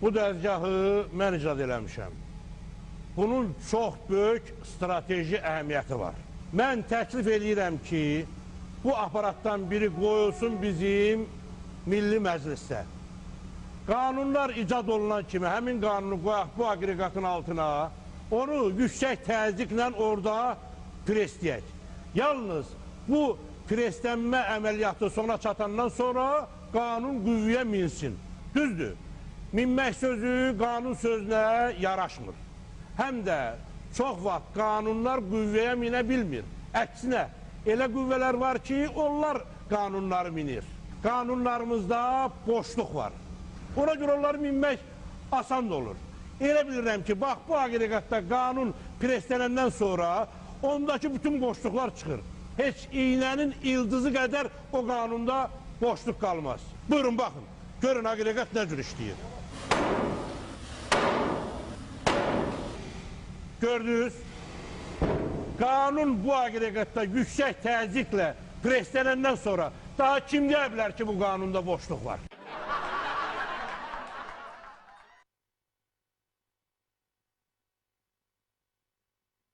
Bu dəzgahı mən icad eləmişəm. Bunun çox böyük strateji əhəmiyyəti var. Mən təklif edirəm ki, bu aparatdan biri qoyulsun bizim Milli Məclisdə. Qanunlar icad olunan kimi həmin qanunu qoyaq bu aqreqatın altına, onu yüksək təzyiqlə orada presləyək. Yalnız bu preslənmə əməliyyatı sona çatandan sonra qanun qüvvəyə minsin. Düzdür, minmək sözü qanun sözünə yaraşmır. Həm də çox vaxt qanunlar qüvvəyə minə bilmir. Əksinə, elə qüvvələr var ki, onlar qanunları minir. Qanunlarımızda boşluq var. Ona görə onları minmək asan da olur. Elə bilirəm ki, bax, bu aqreqatda qanun preslənəndən sonra ondakı bütün boşluqlar çıxır. Heç iğnənin ildızı qədər o qanunda boşluq qalmaz. Buyurun, baxın, görün aqreqat nə cür işləyir. Gördünüz, qanun bu aqreqatda yüksək təzyiqlə preslənəndən sonra daha kim deyə bilər ki, bu qanunda boşluq var?